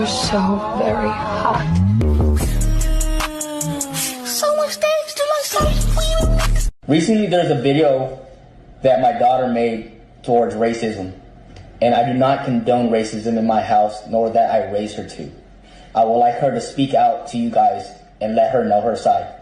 You're so very hot. So much damage to myself. Recently, there's a video that my daughter made towards racism, and I do not condone racism in my house, nor that I raised her to. I would like her to speak out to you guys and let her know her side.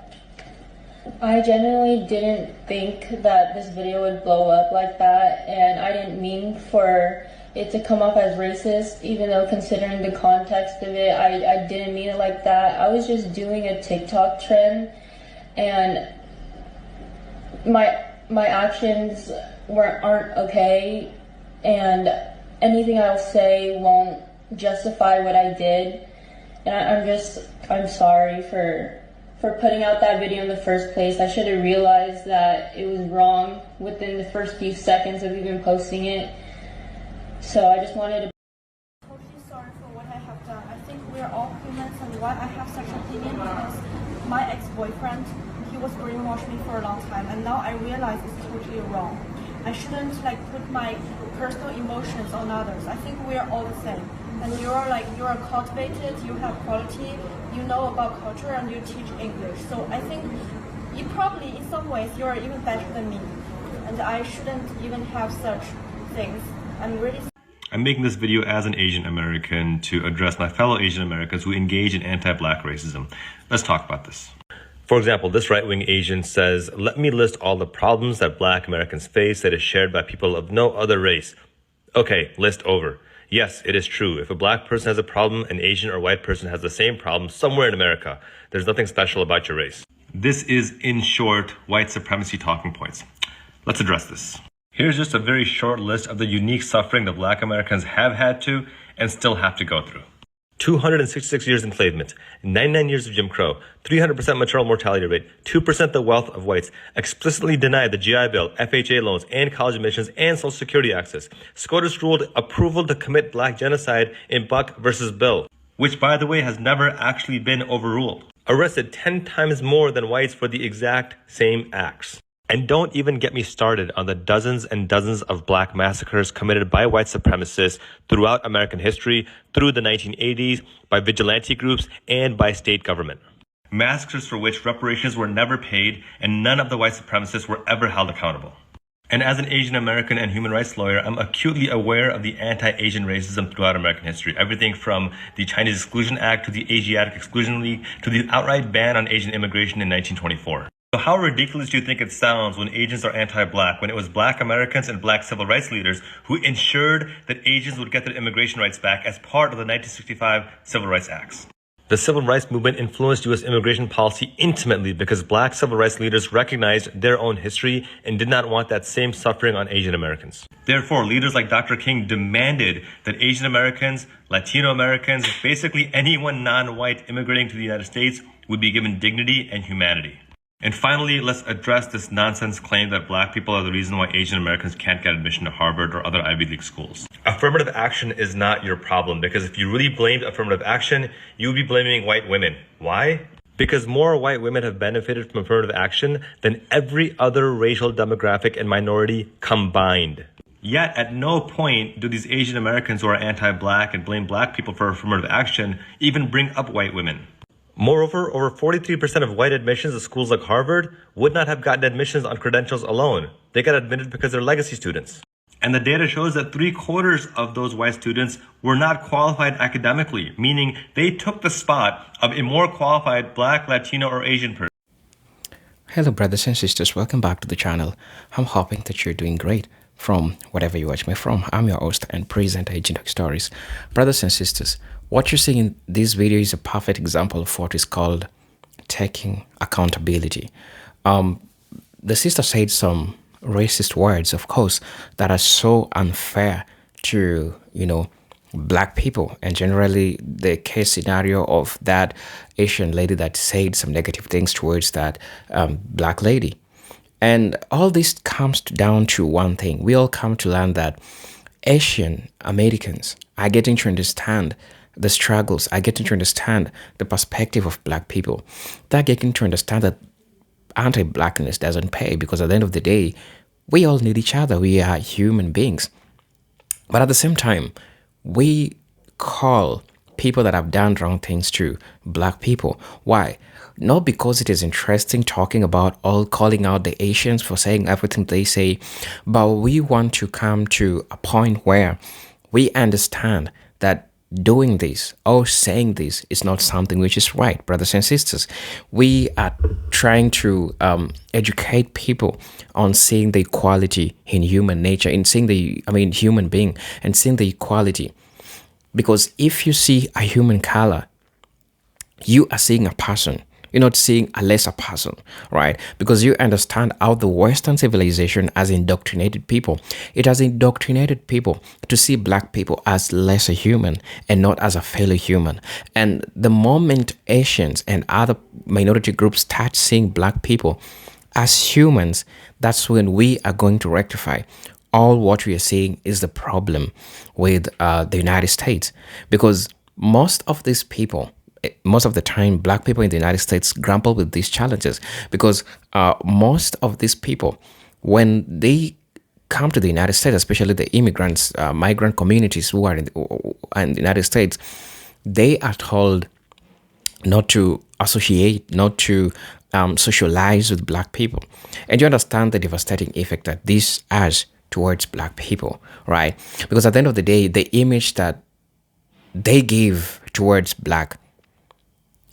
I genuinely didn't think that this video would blow up like that, and I didn't mean for it to come off as racist, even though considering the context of it, I didn't mean it like that. I was just doing a TikTok trend, and my actions aren't okay, and anything I'll say won't justify what I did, and I'm sorry for putting out that video in the first place. I should have realized that it was wrong within the first few seconds of even posting it. So I just wanted to... Totally sorry for what I have done. I think we're all humans, and why I have such an opinion because my ex-boyfriend, he was brainwashing me for a long time, and now I realize it's totally wrong. I shouldn't put my personal emotions on others. I think we're all the same. And you're cultivated, you have quality, you know about culture, and you teach English. So I think you probably, in some ways, you're even better than me. And I shouldn't even have such things. I'm making this video as an Asian American to address my fellow Asian Americans who engage in anti-Black racism. Let's talk about this. For example, this right-wing Asian says, let me list all the problems that Black Americans face that is shared by people of no other race. Okay, list over. Yes, it is true. If a Black person has a problem, an Asian or white person has the same problem somewhere in America. There's nothing special about your race. This is, in short, white supremacy talking points. Let's address this. Here's just a very short list of the unique suffering that Black Americans have had to and still have to go through. 266 years enslavement, 99 years of Jim Crow, 300% maternal mortality rate, 2% the wealth of whites, explicitly denied the GI Bill, FHA loans, and college admissions, and Social Security access. SCOTUS ruled approval to commit Black genocide in Buck versus Bill, which, by the way, has never actually been overruled. Arrested 10 times more than whites for the exact same acts. And don't even get me started on the dozens and dozens of Black massacres committed by white supremacists throughout American history, through the 1980s, by vigilante groups, and by state government. Massacres for which reparations were never paid, and none of the white supremacists were ever held accountable. And as an Asian American and human rights lawyer, I'm acutely aware of the anti-Asian racism throughout American history. Everything from the Chinese Exclusion Act to the Asiatic Exclusion League to the outright ban on Asian immigration in 1924. So how ridiculous do you think it sounds when Asians are anti-Black, when it was Black Americans and Black civil rights leaders who ensured that Asians would get their immigration rights back as part of the 1965 Civil Rights Acts? The civil rights movement influenced U.S. immigration policy intimately because Black civil rights leaders recognized their own history and did not want that same suffering on Asian Americans. Therefore, leaders like Dr. King demanded that Asian Americans, Latino Americans, basically anyone non-white immigrating to the United States would be given dignity and humanity. And finally, let's address this nonsense claim that Black people are the reason why Asian Americans can't get admission to Harvard or other Ivy League schools. Affirmative action is not your problem, because if you really blamed affirmative action, you would be blaming white women. Why? Because more white women have benefited from affirmative action than every other racial demographic and minority combined. Yet at no point do these Asian Americans who are anti-Black and blame Black people for affirmative action even bring up white women. Moreover, over 43% of white admissions to schools like Harvard would not have gotten admissions on credentials alone. They got admitted because they're legacy students. And the data shows that 3/4 of those white students were not qualified academically, meaning they took the spot of a more qualified Black, Latino, or Asian person. Hello brothers and sisters, welcome back to the channel. I'm hoping that you're doing great from whatever you watch me from. I'm your host and presenter, Agent Stories. Brothers and sisters, what you're seeing in this video is a perfect example of what is called taking accountability. The sister said some racist words, of course, that are so unfair to, Black people, and generally the case scenario of that Asian lady that said some negative things towards that Black lady. And all this comes down to one thing. We all come to learn that Asian Americans are getting to understand the struggles, are getting to understand the perspective of Black people. They're getting to understand that anti-Blackness doesn't pay, because at the end of the day, we all need each other. We are human beings. But at the same time, we call people that have done wrong things to black people. Why? Not because it is interesting talking about all calling out the Asians for saying everything they say, but we want to come to a point where we understand that doing this or saying this is not something which is right, brothers and sisters. We are trying to educate people on seeing the equality in human nature, in seeing human being, and seeing the equality. Because if you see a human color, you are seeing a person. You're not seeing a lesser person, right? Because you understand how the Western civilization has indoctrinated people. It has indoctrinated people to see black people as lesser human and not as a fellow human. And the moment Asians and other minority groups start seeing black people as humans, that's when we are going to rectify all what we are seeing is the problem with the United States. Because most of the time, black people in the United States grapple with these challenges because most of these people, when they come to the United States, especially the immigrants, migrant communities who are in the United States, they are told not to associate, not to socialize with black people. And you understand the devastating effect that this has towards black people, right? Because at the end of the day, the image that they give towards black,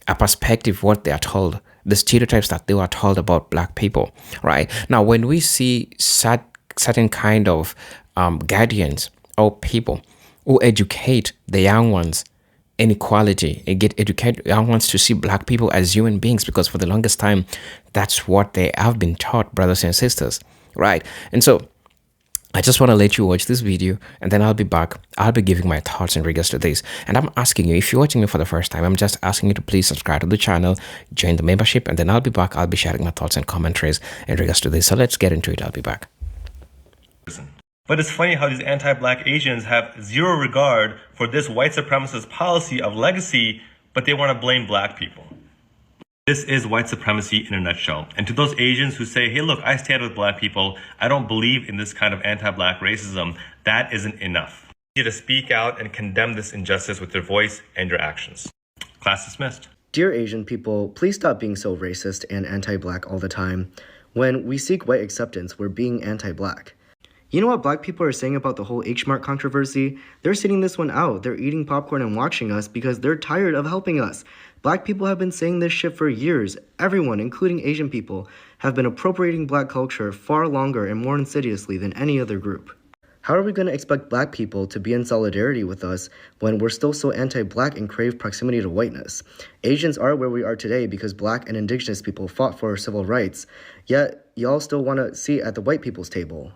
a perspective, what they are told, the stereotypes that they were told about black people, right? Now, when we see certain kind of guardians or people who educate the young ones in equality and educate young ones to see black people as human beings, because for the longest time, that's what they have been taught, brothers and sisters, right? And so I just want to let you watch this video and then I'll be back. I'll be giving my thoughts in regards to this. And I'm asking you, if you're watching me for the first time, I'm just asking you to please subscribe to the channel, join the membership, and then I'll be back. I'll be sharing my thoughts and commentaries in regards to this. So let's get into it. I'll be back. But it's funny how these anti-black Asians have zero regard for this white supremacist policy of legacy, but they want to blame black people. This is white supremacy in a nutshell. And to those Asians who say, hey, look, I stand with black people, I don't believe in this kind of anti-black racism, that isn't enough. You need to speak out and condemn this injustice with your voice and your actions. Class dismissed. Dear Asian people, please stop being so racist and anti-black all the time. When we seek white acceptance, we're being anti-black. You know what black people are saying about the whole H-Mart controversy? They're sitting this one out. They're eating popcorn and watching us because they're tired of helping us. Black people have been saying this shit for years. Everyone, including Asian people, have been appropriating black culture far longer and more insidiously than any other group. How are we going to expect black people to be in solidarity with us when we're still so anti-black and crave proximity to whiteness? Asians are where we are today because black and indigenous people fought for our civil rights, yet y'all still want to sit at the white people's table.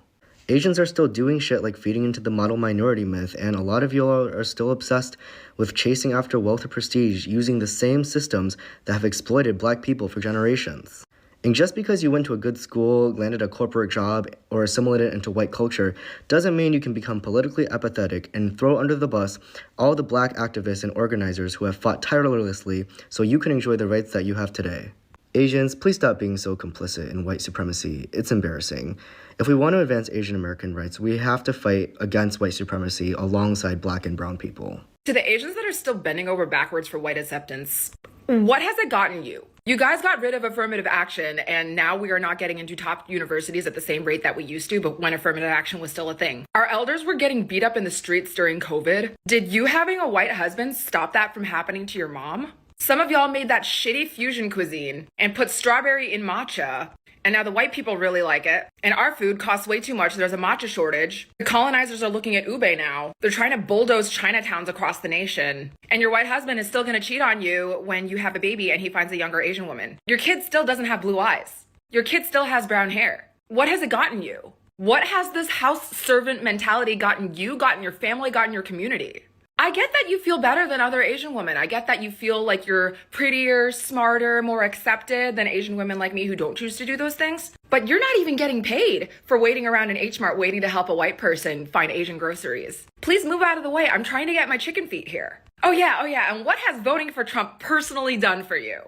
Asians are still doing shit like feeding into the model minority myth, and a lot of y'all are still obsessed with chasing after wealth or prestige using the same systems that have exploited black people for generations. And just because you went to a good school, landed a corporate job, or assimilated into white culture doesn't mean you can become politically apathetic and throw under the bus all the black activists and organizers who have fought tirelessly so you can enjoy the rights that you have today. Asians, please stop being so complicit in white supremacy. It's embarrassing. If we want to advance Asian American rights, we have to fight against white supremacy alongside black and brown people. To the Asians that are still bending over backwards for white acceptance, what has it gotten you? You guys got rid of affirmative action, and now we are not getting into top universities at the same rate that we used to, but when affirmative action was still a thing. Our elders were getting beat up in the streets during COVID. Did you having a white husband stop that from happening to your mom? Some of y'all made that shitty fusion cuisine and put strawberry in matcha, and now the white people really like it. And our food costs way too much. There's a matcha shortage. The colonizers are looking at ube now. They're trying to bulldoze Chinatowns across the nation. And your white husband is still gonna cheat on you when you have a baby and he finds a younger Asian woman. Your kid still doesn't have blue eyes. Your kid still has brown hair. What has it gotten you? What has this house servant mentality gotten you, gotten your family, gotten your community? I get that you feel better than other Asian women. I get that you feel like you're prettier, smarter, more accepted than Asian women like me who don't choose to do those things. But you're not even getting paid for waiting around in H-Mart waiting to help a white person find Asian groceries. Please move out of the way. I'm trying to get my chicken feet here. Oh yeah. And what has voting for Trump personally done for you?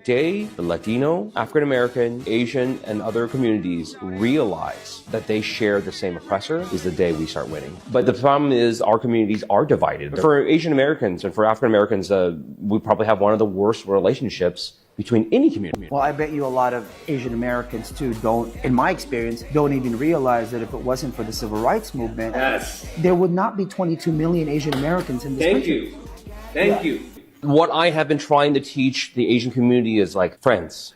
Day the Latino, African American, Asian, and other communities realize that they share the same oppressor is the day we start winning. But the problem is our communities are divided. For Asian Americans and for African Americans, we probably have one of the worst relationships between any community. Well, I bet you a lot of Asian Americans too don't, in my experience, don't even realize that if it wasn't for the civil rights movement, there would not be 22 million Asian Americans in this country. Thank you. What I have been trying to teach the Asian community is like, friends,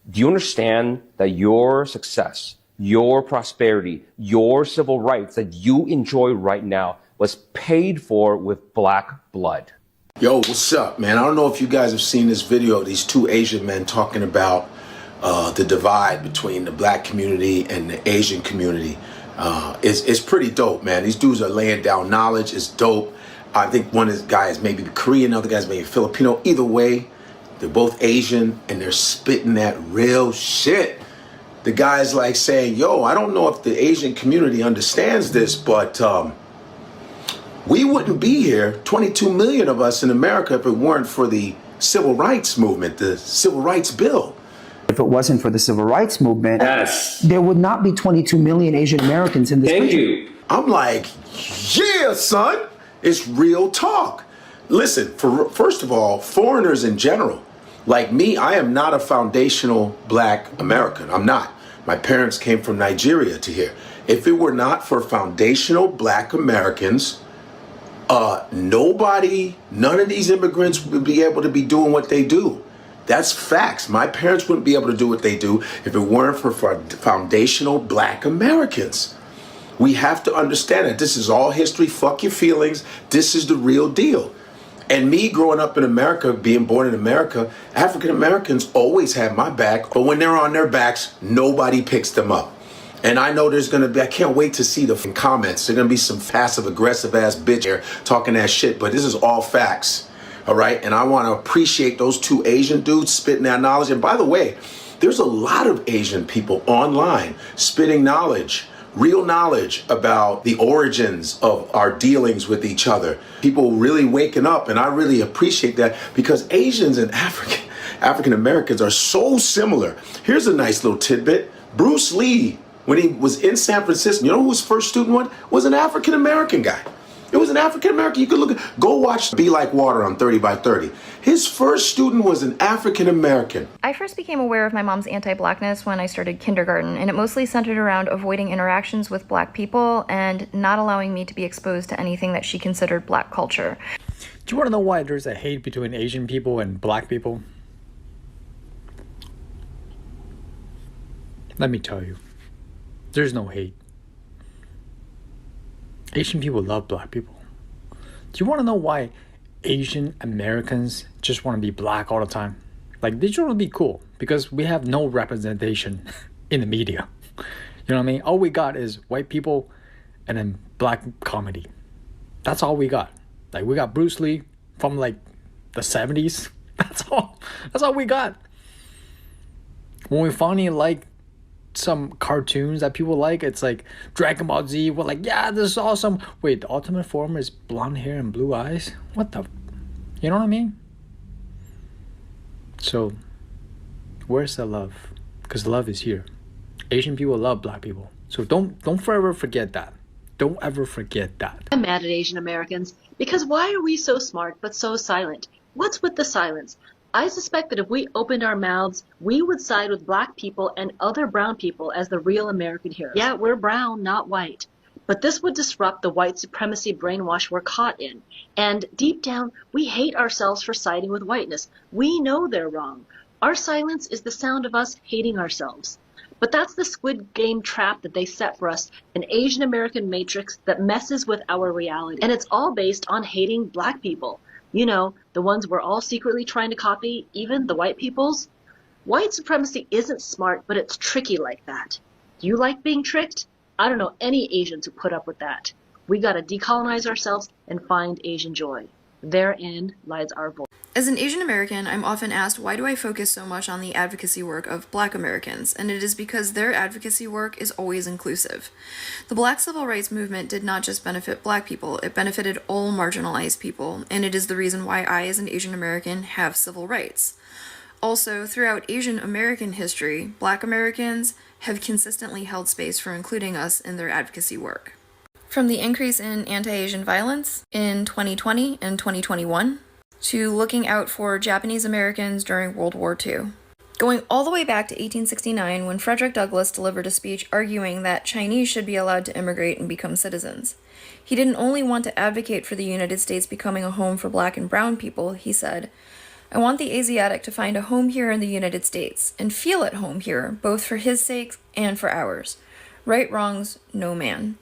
do you understand that your success, your prosperity, your civil rights that you enjoy right now was paid for with black blood? Yo, what's up, man? I don't know if you guys have seen this video of these two Asian men talking about the divide between the black community and the Asian community. It's pretty dope, man. These dudes are laying down knowledge. It's dope. I think one of the guys maybe Korean, the other guy's maybe Filipino. Either way, they're both Asian and they're spitting that real shit. The guy's like saying, yo, I don't know if the Asian community understands this, but we wouldn't be here, 22 million of us in America, if it weren't for the civil rights movement, the civil rights bill. If it wasn't for the civil rights movement, there would not be 22 million Asian Americans in this country. I'm like, yeah, son. It's real talk. Listen, first of all, foreigners in general, like me, I am not a foundational black American. I'm not. My parents came from Nigeria to here. If it were not for foundational black Americans, none of these immigrants would be able to be doing what they do. That's facts. My parents wouldn't be able to do what they do if it weren't for foundational black Americans. We have to understand that this is all history. Fuck your feelings. This is the real deal. And me growing up in America, being born in America, African Americans always have my back. But when they're on their backs, nobody picks them up. And I know there's going to be, I can't wait to see the comments. There's going to be some passive aggressive ass bitch here talking that shit. But this is all facts. All right. And I want to appreciate those two Asian dudes spitting that knowledge. And by the way, there's a lot of Asian people online spitting knowledge. Real knowledge about the origins of our dealings with each other. People really waking up, and I really appreciate that because Asians and African Americans are so similar. Here's a nice little tidbit. Bruce Lee, when he was in San Francisco, you know who his first student was? An African American guy. It was an African American. You could go watch Be Like Water on 30 by 30. His first student was an African American. I first became aware of my mom's anti-blackness when I started kindergarten, and it mostly centered around avoiding interactions with black people and not allowing me to be exposed to anything that she considered black culture. Do you want to know why there's a hate between Asian people and black people? Let me tell you, there's no hate. Asian people love black people. Do you want to know why Asian Americans just want to be black all the time? Like, they just want to be cool because we have no representation in the media. You know what I mean? All we got is white people and then black comedy. That's all we got. Like, we got Bruce Lee from like the 70s. That's all we got. When we finally like some cartoons that people like, it's like Dragon Ball Z, we're like, yeah, this is awesome. Wait, the ultimate form is blonde hair and blue eyes? What the, you know what I mean? So where's the love? Because love is here. Asian people love black people, so don't forever forget that. Don't ever forget that. I'm mad at Asian Americans because why are we so smart but so silent? What's with the silence? I suspect that if we opened our mouths, we would side with black people and other brown people as the real American heroes. Yeah, we're brown, not white. But this would disrupt the white supremacy brainwash we're caught in. And deep down, we hate ourselves for siding with whiteness. We know they're wrong. Our silence is the sound of us hating ourselves. But that's the Squid Game trap that they set for us, an Asian American matrix that messes with our reality. And it's all based on hating black people. You know, the ones we're all secretly trying to copy, even the white peoples. White supremacy isn't smart, but it's tricky like that. You like being tricked? I don't know any Asians who put up with that. We gotta decolonize ourselves and find Asian joy. Therein lies our voice. As an Asian American, I'm often asked why do I focus so much on the advocacy work of Black Americans, and it is because their advocacy work is always inclusive. The Black Civil Rights Movement did not just benefit Black people, it benefited all marginalized people, and it is the reason why I, as an Asian American, have civil rights. Also, throughout Asian American history, Black Americans have consistently held space for including us in their advocacy work. From the increase in anti-Asian violence in 2020 and 2021, to looking out for Japanese Americans during World War II. Going all the way back to 1869 when Frederick Douglass delivered a speech arguing that Chinese should be allowed to immigrate and become citizens. He didn't only want to advocate for the United States becoming a home for Black and brown people, he said, "I want the Asiatic to find a home here in the United States and feel at home here, both for his sake and for ours. Right wrongs, no man."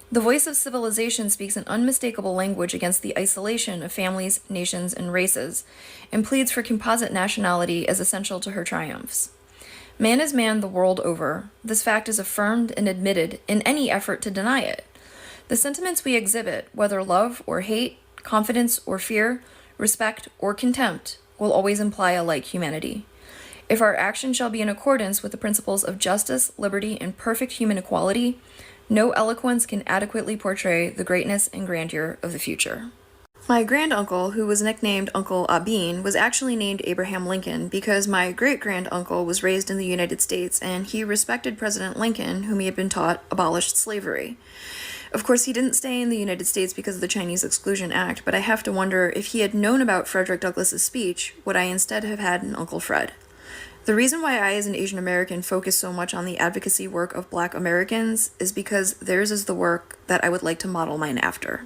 The voice of civilization speaks an unmistakable language against the isolation of families, nations, and races, and pleads for composite nationality as essential to her triumphs. Man is man the world over. This fact is affirmed and admitted in any effort to deny it. The sentiments we exhibit, whether love or hate, confidence or fear, respect or contempt, will always imply a like humanity. If our action shall be in accordance with the principles of justice, liberty, and perfect human equality, no eloquence can adequately portray the greatness and grandeur of the future. My granduncle, who was nicknamed Uncle Abin, was actually named Abraham Lincoln because my great-granduncle was raised in the United States and he respected President Lincoln, whom he had been taught abolished slavery. Of course, he didn't stay in the United States because of the Chinese Exclusion Act, but I have to wonder if he had known about Frederick Douglass's speech, would I instead have had an Uncle Fred? The reason why I, as an Asian American, focus so much on the advocacy work of Black Americans is because theirs is the work that I would like to model mine after.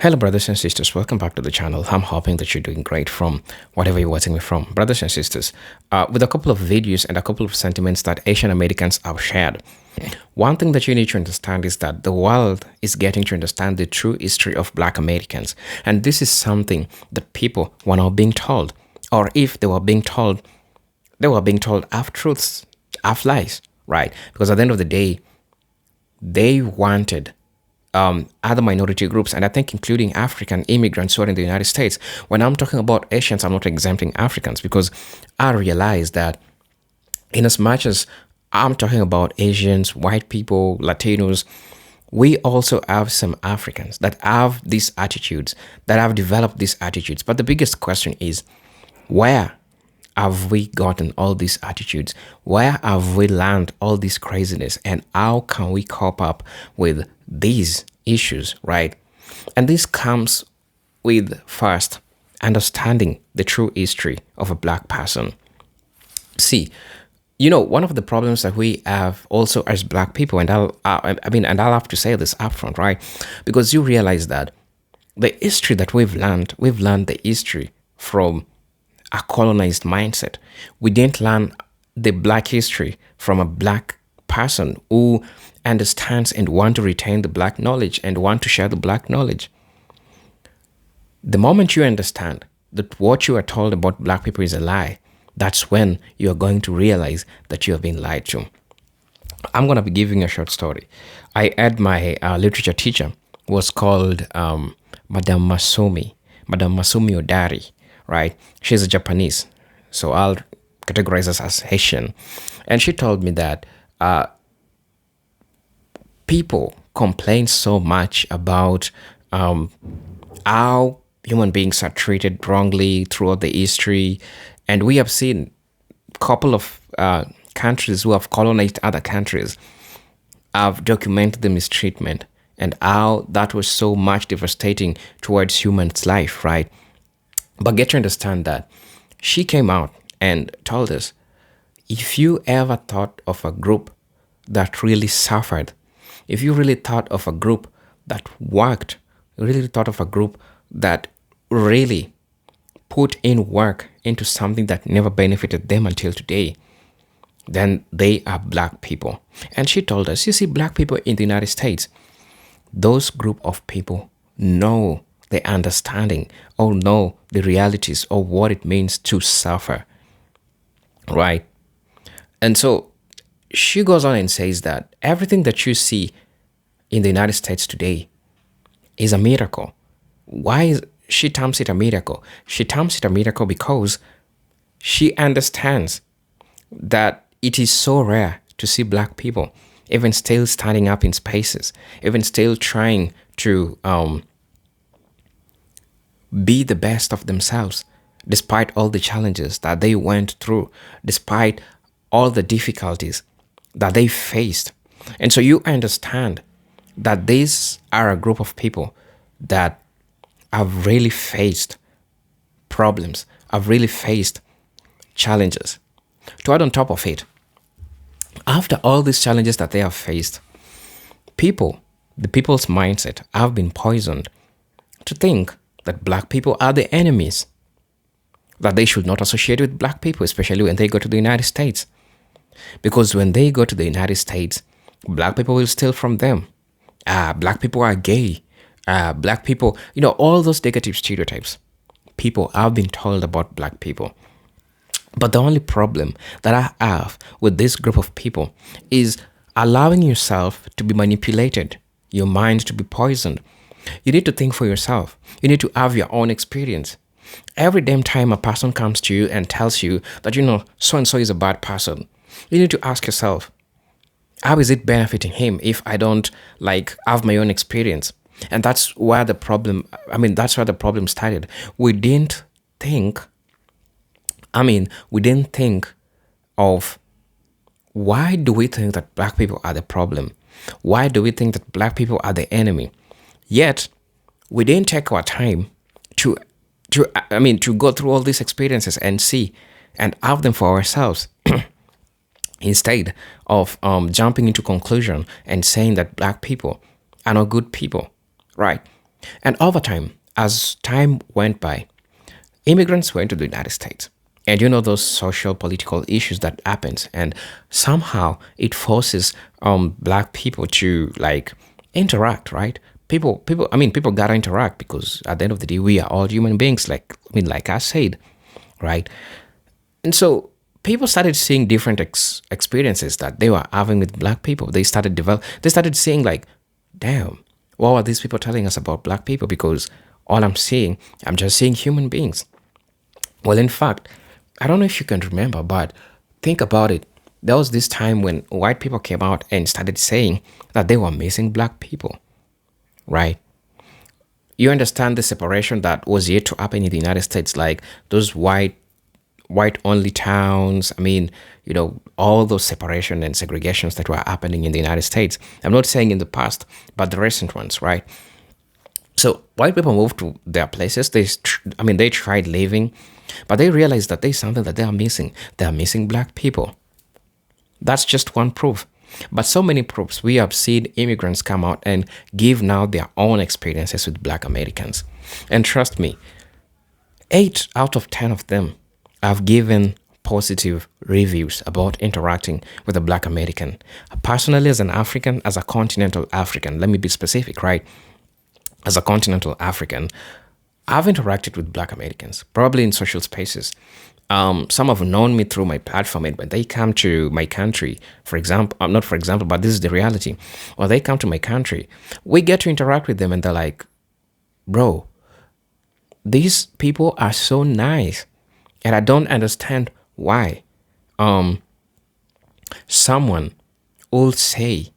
Hello brothers and sisters, welcome back to the channel. I'm hoping that you're doing great from whatever you're watching me from. Brothers and sisters, with a couple of videos and a couple of sentiments that Asian Americans have shared, one thing that you need to understand is that the world is getting to understand the true history of Black Americans. And this is something that people were not being told, or if they were being told half truths, half lies, right? Because at the end of the day, they wanted other minority groups, and I think including African immigrants who are in the United States. When I'm talking about Asians, I'm not exempting Africans, because I realize that in as much as I'm talking about Asians, white people, Latinos, we also have some Africans that have these attitudes, that have developed these attitudes. But the biggest question is, where have we gotten all these attitudes? Where have we learned all this craziness? And how can we cope up with these issues, right? And this comes with, first, understanding the true history of a Black person. See, you know, one of the problems that we have also as Black people, and I'll have to say this upfront, right? Because you realize that the history that we've learned the history from a colonized mindset. We didn't learn the Black history from a Black person who understands and want to retain the Black knowledge and want to share the Black knowledge. The moment you understand that what you are told about Black people is a lie, that's when you are going to realize that you have been lied to. I'm going to be giving a short story. I had my literature teacher was called Madame Masumi Odari. Right? She's a Japanese, so I'll categorize us as Haitian. And she told me that people complain so much about how human beings are treated wrongly throughout the history. And we have seen a couple of countries who have colonized other countries have documented the mistreatment and how that was so much devastating towards humans' life, right? But get to understand that she came out and told us, if you ever thought of a group that really suffered, if you really thought of a group that worked, really thought of a group that really put in work into something that never benefited them until today, then they are Black people. And she told us, you see, Black people in the United States, those group of people know the understanding or know the realities of what it means to suffer, right? And so she goes on and says that everything that you see in the United States today is a miracle. Why is she terms it a miracle? She terms it a miracle because she understands that it is so rare to see Black people even still standing up in spaces, even still trying to be the best of themselves. despite all the challenges that they went through, despite all the difficulties that they faced. And so you understand that these are a group of people that have really faced problems, have really faced challenges. To add on top of it, after all these challenges that they have faced, the people's mindset have been poisoned to think that black people are the enemies, that they should not associate with black people, especially when they go to the United States. Because when they go to the United States, black people will steal from them. Black people are gay. Black people, all those negative stereotypes people have been told about black people. But the only problem that I have with this group of people is allowing yourself to be manipulated, your mind to be poisoned. You need to think for yourself. You need to have your own experience. Every damn time a person comes to you and tells you that, so-and-so is a bad person, you need to ask yourself, how is it benefiting him if I don't have my own experience? And that's where the problem started. We didn't think of why do we think that black people are the problem? Why do we think that black people are the enemy? Yet, we didn't take our time to go through all these experiences and see and have them for ourselves. Instead of jumping into conclusion and saying that black people are not good people, right? And over time, as time went by, immigrants went to the United States. And those social political issues that happens, and somehow it forces black people to interact, right? People gotta interact because at the end of the day, we are all human beings, like I said, right? And so people started seeing different experiences that they were having with black people. They started seeing damn, what are these people telling us about black people? Because all I'm just seeing human beings. Well, in fact, I don't know if you can remember, but think about it. There was this time when white people came out and started saying that they were missing black people, right? You understand the separation that was yet to happen in the United States, like those white-only towns. All those separation and segregations that were happening in the United States. I'm not saying in the past, but the recent ones, right? So white people moved to their places. They tried leaving, but they realized that there's something that they are missing. They are missing black people. That's just one proof. But so many proofs. We have seen immigrants come out and give now their own experiences with black Americans. And trust me, 8 out of 10 of them have given positive reviews about interacting with a black American. Personally, as an African, as a continental African, let me be specific, right? As a continental African, I've interacted with black Americans, probably in social spaces. Some have known me through my platform, and when they come to my country, but this is the reality. When they come to my country, we get to interact with them, and they're like, bro, these people are so nice, and I don't understand why someone will say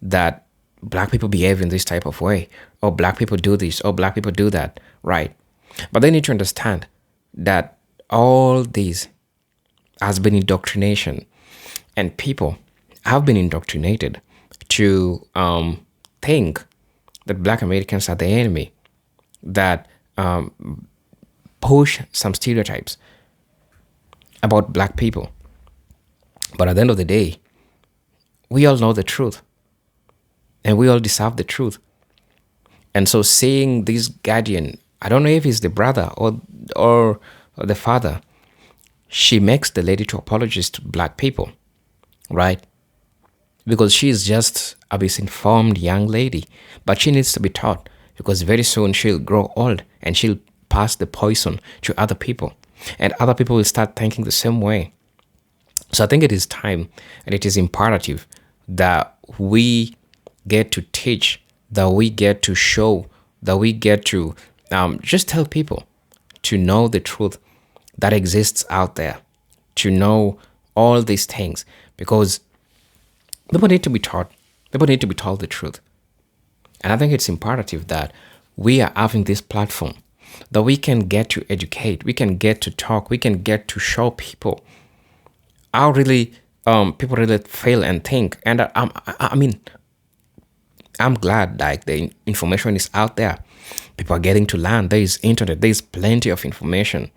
that black people behave in this type of way, or black people do this, or black people do that, right? But they need to understand that all this has been indoctrination, and people have been indoctrinated to think that black Americans are the enemy, that push some stereotypes about black people. But at the end of the day, we all know the truth, and we all deserve the truth. And so seeing this guardian, I don't know if he's the brother or the father, she makes the lady to apologize to black people, right? Because she's just a misinformed young lady, but she needs to be taught, because very soon she'll grow old and she'll pass the poison to other people, and other people will start thinking the same way. So I think it is time, and it is imperative that we get to teach, that we get to show, that we get to just tell people to know the truth that exists out there, to know all these things, because people need to be taught, people need to be told the truth. And I think it's imperative that we are having this platform that we can get to educate, we can get to talk, we can get to show people how really people really feel and think. And I mean, I'm glad like the information is out there. People are getting to learn. There is internet. There is plenty of information.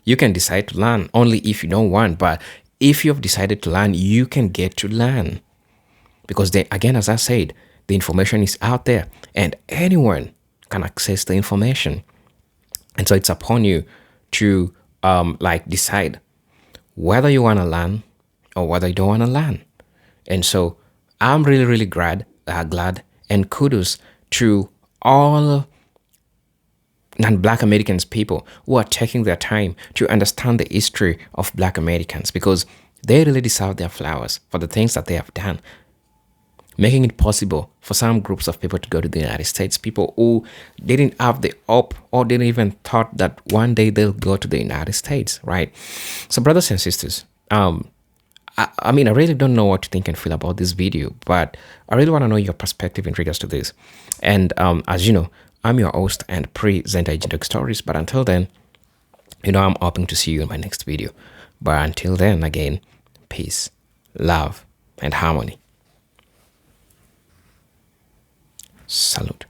You can decide to learn only if you don't want, but if you've decided to learn, you can get to learn. Because then, again, as I said, the information is out there and anyone can access the information. And so it's upon you to like decide whether you want to learn or whether you don't want to learn. And so I'm really, really glad and kudos to all non-Black Americans people who are taking their time to understand the history of Black Americans, because they really deserve their flowers for the things that they have done, making it possible for some groups of people to go to the United States, people who didn't have the hope or didn't even thought that one day they'll go to the United States, right? So brothers and sisters, I mean, I really don't know what to think and feel about this video, but I really want to know your perspective in regards to this. And as you know, I'm your host and presenter, Agent Stories. But until then, I'm hoping to see you in my next video. But until then, again, peace, love, and harmony. Salute.